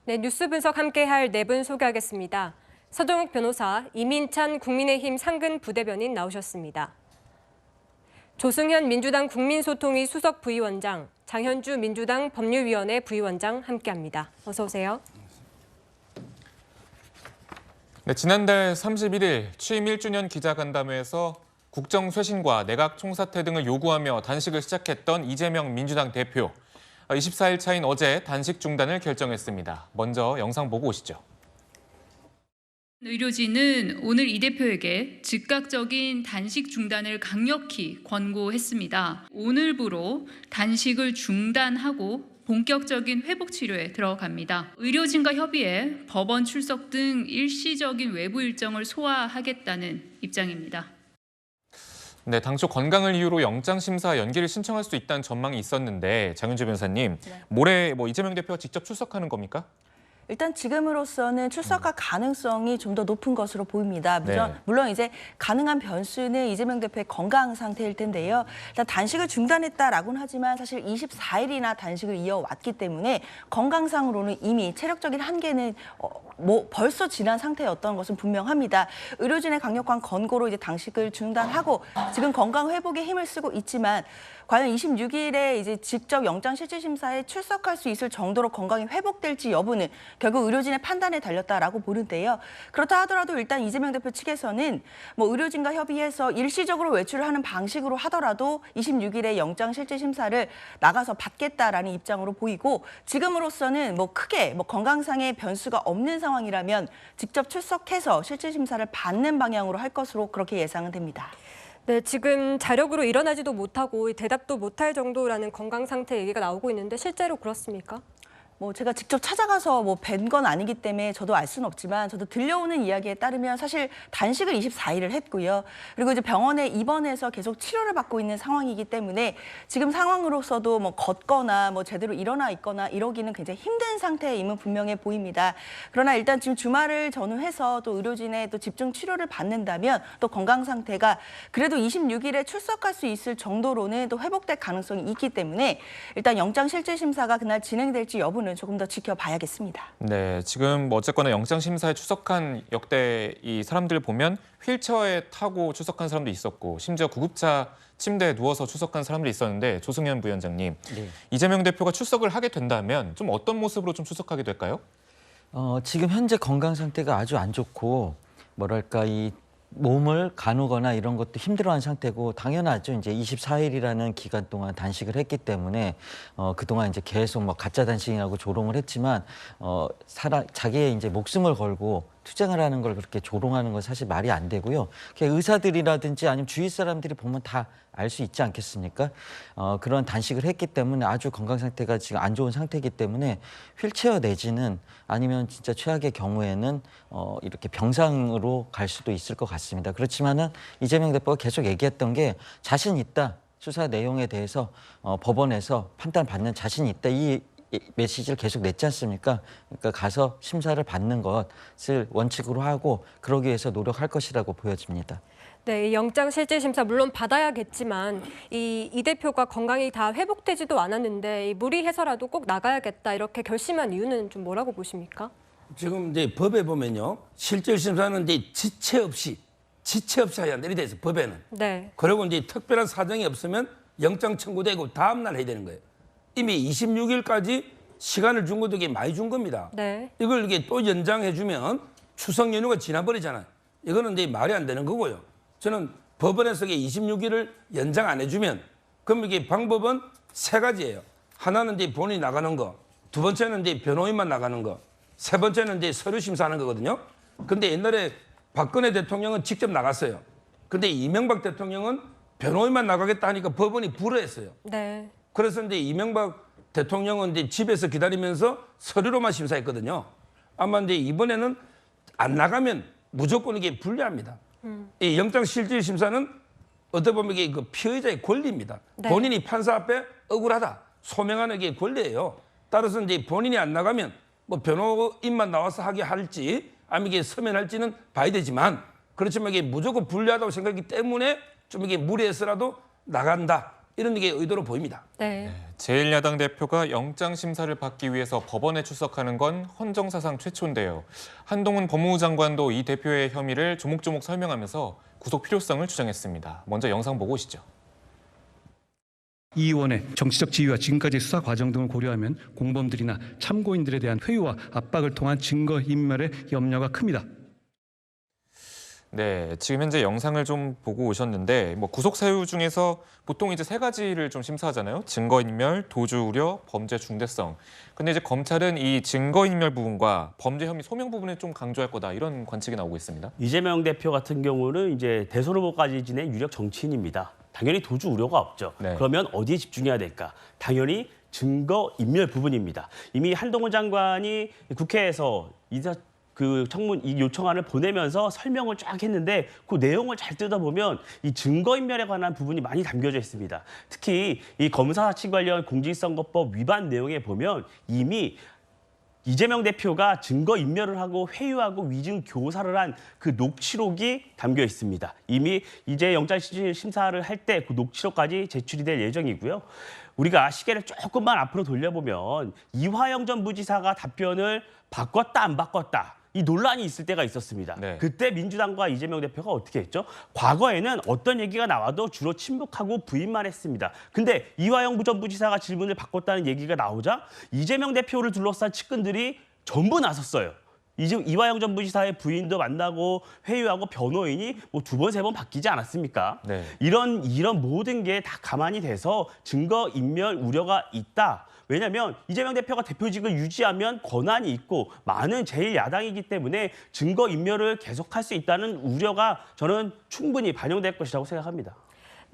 네, 뉴스 분석 함께할 네 분 소개하겠습니다. 서정욱 변호사, 이민찬 국민의힘 상근 부대변인 나오셨습니다. 조승현 민주당 국민소통위 수석 부위원장, 장현주 민주당 법률위원회 부위원장 함께합니다. 어서 오세요. 네, 지난달 31일 취임 1주년 기자간담회에서 국정 쇄신과 내각 총사퇴 등을 요구하며 단식을 시작했던 이재명 민주당 대표. 24일 차인 어제 단식 중단을 결정했습니다. 먼저 영상 보고 오시죠. 의료진은 오늘 이 대표에게 즉각적인 단식 중단을 강력히 권고했습니다. 오늘부로 단식을 중단하고 본격적인 회복 치료에 들어갑니다. 의료진과 협의해 법원 출석 등 일시적인 외부 일정을 소화하겠다는 입장입니다. 네, 당초 건강을 이유로 영장심사 연기를 신청할 수 있다는 전망이 있었는데 장윤주 변호사님, 모레 이재명 대표가 직접 출석하는 겁니까? 일단 지금으로서는 출석할 가능성이 좀 더 높은 것으로 보입니다. 네. 물론 이제 가능한 변수는 이재명 대표의 건강 상태일 텐데요. 일단 단식을 중단했다라고는 하지만 사실 24일이나 단식을 이어왔기 때문에 건강상으로는 이미 체력적인 한계는 벌써 지난 상태였던 것은 분명합니다. 의료진의 강력한 권고로 이제 단식을 중단하고 지금 건강 회복에 힘을 쓰고 있지만 과연 26일에 이제 직접 영장실질심사에 출석할 수 있을 정도로 건강이 회복될지 여부는 결국 의료진의 판단에 달렸다라고 보는데요. 그렇다 하더라도 일단 이재명 대표 측에서는 의료진과 협의해서 일시적으로 외출을 하는 방식으로 하더라도 26일에 영장실질심사를 나가서 받겠다라는 입장으로 보이고 지금으로서는 크게 건강상의 변수가 없는 상황이라면 직접 출석해서 실질심사를 받는 방향으로 할 것으로 그렇게 예상은 됩니다. 네, 지금 자력으로 일어나지도 못하고 대답도 못할 정도라는 건강 상태 얘기가 나오고 있는데 실제로 그렇습니까? 제가 직접 찾아가서 뵌 건 아니기 때문에 저도 알 수는 없지만 저도 들려오는 이야기에 따르면 사실 단식을 24일을 했고요. 그리고 이제 병원에 입원해서 계속 치료를 받고 있는 상황이기 때문에 지금 상황으로서도 걷거나 제대로 일어나 있거나 이러기는 굉장히 힘든 상태임은 분명해 보입니다. 그러나 일단 지금 주말을 전후해서 또 의료진의 또 집중 치료를 받는다면 또 건강 상태가 그래도 26일에 출석할 수 있을 정도로는 또 회복될 가능성이 있기 때문에 일단 영장실질심사가 그날 진행될지 여부는 조금 더 지켜봐야겠습니다. 네, 지금 어쨌거나 영장심사에 출석한 역대 이 사람들 보면 휠체어에 타고 출석한 사람도 있었고 심지어 구급차 침대에 누워서 출석한 사람도 있었는데 조승현 부위원장님, 네. 이재명 대표가 출석을 하게 된다면 좀 어떤 모습으로 좀 출석하게 될까요? 지금 현재 건강 상태가 아주 안 좋고 뭐랄까 이 몸을 가누거나 이런 것도 힘들어하는 상태고 당연하죠. 이제 24일이라는 기간 동안 단식을 했기 때문에 그동안 이제 계속 가짜 단식이라고 조롱을 했지만 자기의 이제 목숨을 걸고 투쟁을 하는 걸 그렇게 조롱하는 건 사실 말이 안 되고요. 의사들이라든지 아니면 주위 사람들이 보면 다 알 수 있지 않겠습니까? 그런 단식을 했기 때문에 아주 건강 상태가 지금 안 좋은 상태이기 때문에 휠체어 내지는 아니면 진짜 최악의 경우에는 이렇게 병상으로 갈 수도 있을 것 같습니다. 그렇지만은 이재명 대표가 계속 얘기했던 게 자신 있다. 수사 내용에 대해서 법원에서 판단받는 자신이 있다. 이 메시지를 계속 냈지 않습니까? 그러니까 가서 심사를 받는 것을 원칙으로 하고 그러기 위해서 노력할 것이라고 보여집니다. 네, 영장실질심사 물론 받아야겠지만 이 대표가 건강이 다 회복되지도 않았는데 무리해서라도 꼭 나가야겠다 이렇게 결심한 이유는 좀 뭐라고 보십니까? 지금 이제 법에 보면요, 실질심사는 이제 지체 없이 해야 내리돼 있어 법에는. 네. 그리고 이제 특별한 사정이 없으면 영장 청구되고 다음 날 해야 되는 거예요. 이미 26일까지 시간을 준 것도 많이 준 겁니다. 네. 이걸 이게 또 연장해주면 추석 연휴가 지나버리잖아요. 이거는 이제 말이 안 되는 거고요. 저는 법원에서 26일을 연장 안 해주면 그럼 이게 방법은 세 가지예요. 하나는 이제 본인이 나가는 거, 두 번째는 이제 변호인만 나가는 거, 세 번째는 이제 서류 심사하는 거거든요. 근데 옛날에 박근혜 대통령은 직접 나갔어요. 근데 이명박 대통령은 변호인만 나가겠다 하니까 법원이 불허했어요. 네. 그래서 이제 이명박 대통령은 이제 집에서 기다리면서 서류로만 심사했거든요. 아마 이제 이번에는 안 나가면 무조건 이게 불리합니다. 이 영장실질심사는 어떻게 보면 이게 그 피의자의 권리입니다. 네. 본인이 판사 앞에 억울하다 소명하는 게 권리예요. 따라서 이제 본인이 안 나가면 변호인만 나와서 하게 할지 아니면 이게 서면할지는 봐야 되지만 그렇지만 이게 무조건 불리하다고 생각하기 때문에 좀 이게 무리해서라도 나간다. 이런 게 의도로 보입니다. 네. 제1야당 대표가 영장 심사를 받기 위해서 법원에 출석하는 건 헌정사상 최초인데요. 한동훈 법무부 장관도 이 대표의 혐의를 조목조목 설명하면서 구속 필요성을 주장했습니다. 먼저 영상 보고 오시죠. 이 의원의 정치적 지위와 지금까지의 수사 과정 등을 고려하면 공범들이나 참고인들에 대한 회유와 압박을 통한 증거 인멸의 염려가 큽니다. 네, 지금 현재 영상을 좀 보고 오셨는데 구속 사유 중에서 보통 이제 세 가지를 좀 심사하잖아요. 증거인멸, 도주 우려, 범죄 중대성. 근데 이제 검찰은 이 증거인멸 부분과 범죄 혐의 소명 부분을 좀 강조할 거다 이런 관측이 나오고 있습니다. 이재명 대표 같은 경우는 이제 대선 후보까지 지낸 유력 정치인입니다. 당연히 도주 우려가 없죠. 네. 그러면 어디에 집중해야 될까? 당연히 증거 인멸 부분입니다. 이미 한동훈 장관이 국회에서 그 청문 이 요청안을 보내면서 설명을 쫙 했는데 그 내용을 잘 뜯어보면 이 증거인멸에 관한 부분이 많이 담겨져 있습니다. 특히 이 검사 사치 관련 공직선거법 위반 내용에 보면 이미 이재명 대표가 증거인멸을 하고 회유하고 위증 교사를 한 그 녹취록이 담겨 있습니다. 이미 이제 영장 심사를 할 때 그 녹취록까지 제출이 될 예정이고요. 우리가 시계를 조금만 앞으로 돌려보면 이화영 전 부지사가 답변을 바꿨다 안 바꿨다 이 논란이 있을 때가 있었습니다. 네. 그때 민주당과 이재명 대표가 어떻게 했죠? 과거에는 어떤 얘기가 나와도 주로 침묵하고 부인만 했습니다. 근데 이화영 전 부지사가 질문을 바꿨다는 얘기가 나오자 이재명 대표를 둘러싼 측근들이 전부 나섰어요. 이화영 전 부지사의 부인도 만나고 회유하고 변호인이 두 번, 세 번 바뀌지 않았습니까? 네. 이런 모든 게 다 가만히 돼서 증거 인멸 우려가 있다. 왜냐하면 이재명 대표가 대표직을 유지하면 권한이 있고 많은 제1야당이기 때문에 증거 인멸을 계속할 수 있다는 우려가 저는 충분히 반영될 것이라고 생각합니다.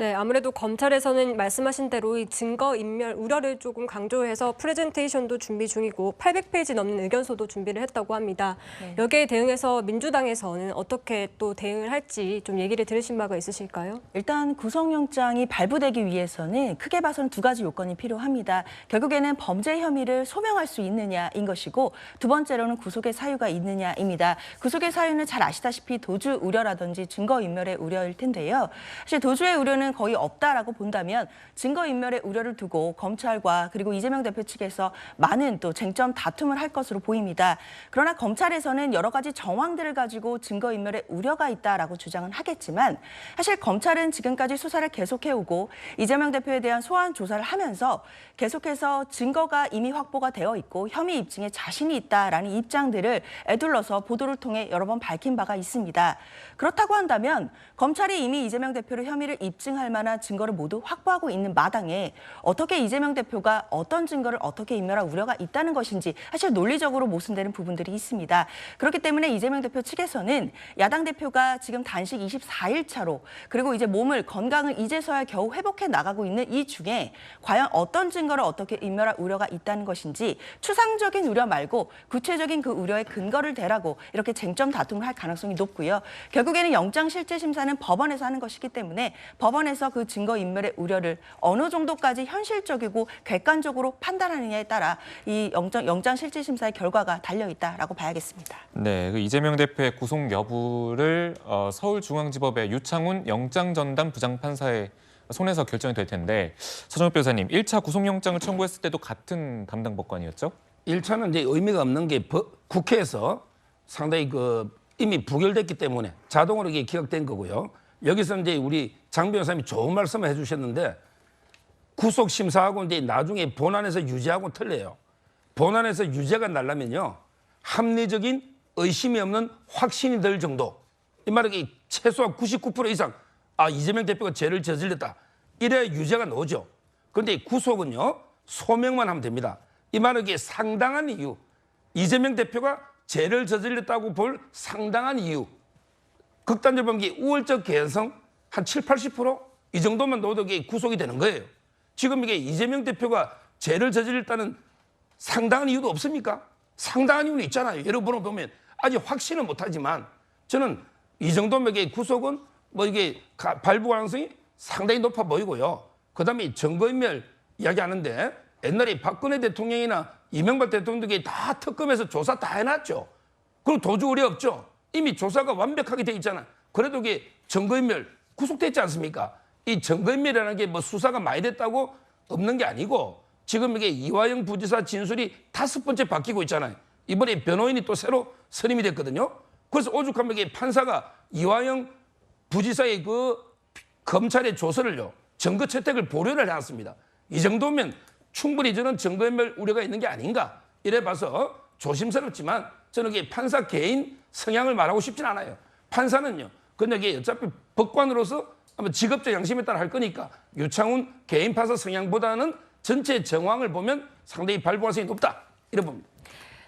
네, 아무래도 검찰에서는 말씀하신 대로 이 증거인멸 우려를 조금 강조해서 프레젠테이션도 준비 중이고 800페이지 넘는 의견서도 준비를 했다고 합니다. 네. 여기에 대응해서 민주당에서는 어떻게 또 대응을 할지 좀 얘기를 들으신 바가 있으실까요? 일단 구속영장이 발부되기 위해서는 크게 봐서는 두 가지 요건이 필요합니다. 결국에는 범죄 혐의를 소명할 수 있느냐인 것이고 두 번째로는 구속의 사유가 있느냐입니다. 구속의 사유는 잘 아시다시피 도주 우려라든지 증거인멸의 우려일 텐데요. 사실 도주의 우려는 거의 없다라고 본다면 증거인멸의 우려를 두고 검찰과 그리고 이재명 대표 측에서 많은 또 쟁점 다툼을 할 것으로 보입니다. 그러나 검찰에서는 여러 가지 정황들을 가지고 증거인멸의 우려가 있다라고 주장은 하겠지만 사실 검찰은 지금까지 수사를 계속해오고 이재명 대표에 대한 소환 조사를 하면서 계속해서 증거가 이미 확보가 되어 있고 혐의 입증에 자신이 있다라는 입장들을 에둘러서 보도를 통해 여러 번 밝힌 바가 있습니다. 그렇다고 한다면 검찰이 이미 이재명 대표를 혐의를 입증할 만한 증거를 모두 확보하고 있는 마당에 어떻게 이재명 대표가 어떤 증거를 어떻게 인멸할 우려가 있다는 것인지 사실 논리적으로 모순되는 부분들이 있습니다. 그렇기 때문에 이재명 대표 측에서는 야당 대표가 지금 단식 24일 차로 그리고 이제 몸을 건강을 이제서야 겨우 회복해 나가고 있는 이 중에 과연 어떤 증거를 어떻게 인멸할 우려가 있다는 것인지 추상적인 우려 말고 구체적인 그 우려의 근거를 대라고 이렇게 쟁점 다툼을 할 가능성이 높고요. 결국에는 영장 실질 심사는 법원에서 하는 것이기 때문에 법원에서 그 증거인멸의 우려를 어느 정도까지 현실적이고 객관적으로 판단하느냐에 따라 이 영장 실질 심사의 결과가 달려있다라고 봐야겠습니다. 네, 그 이재명 대표의 구속 여부를 서울중앙지법의 유창훈 영장전담 부장판사의 손에서 결정이 될 텐데 서정욱 변호사님, 1차 구속영장을 청구했을 때도 같은 담당 법관이었죠? 1차는 이제 의미가 없는 게 국회에서 상당히 이미 부결됐기 때문에 자동으로 이게 기각된 거고요. 여기서 이제 우리 장 변호사님이 좋은 말씀을 해주셨는데 구속 심사하고 이제 나중에 본안에서 유죄하고 틀려요. 본안에서 유죄가 나려면요 합리적인 의심이 없는 확신이 들 정도. 이 말은 최소한 99% 이상 이재명 대표가 죄를 저질렀다. 이래야 유죄가 나오죠. 그런데 구속은요 소명만 하면 됩니다. 이 말은 이게 상당한 이유. 이재명 대표가 죄를 저질렀다고 볼 상당한 이유. 극단적으로 보면 우월적 개연성 한 7, 80%? 이 정도만 넣어도 구속이 되는 거예요. 지금 이게 이재명 대표가 죄를 저질렀다는 상당한 이유도 없습니까? 상당한 이유는 있잖아요. 여러분을 보면 아직 확신은 못하지만 저는 이 정도면 구속은 이게 발부 가능성이 상당히 높아 보이고요. 그다음에 증거인멸 이야기하는데 옛날에 박근혜 대통령이나 이명박 대통령들이 다 특검에서 조사 다 해놨죠. 그리고 도주 우려 없죠. 이미 조사가 완벽하게 돼 있잖아. 그래도 이게 증거인멸 구속됐지 않습니까? 이 증거인멸이라는 게 뭐 수사가 많이 됐다고 없는 게 아니고 지금 이게 이화영 부지사 진술이 5번째 바뀌고 있잖아요. 이번에 변호인이 또 새로 선임이 됐거든요. 그래서 오죽하면 이게 판사가 이화영 부지사의 그 검찰의 조서를요, 증거 채택을 보류를 해놨습니다. 이 정도면 충분히 저는 증거인멸 우려가 있는 게 아닌가 이래 봐서 조심스럽지만 저는 이게 판사 개인 성향을 말하고 싶진 않아요. 판사는요, 근데 이게 어차피 법관으로서 아마 직업적 양심에 따라 할 거니까 유창훈 개인 판사 성향보다는 전체 정황을 보면 상당히 발부 가능성이 높다 이래 봅니다.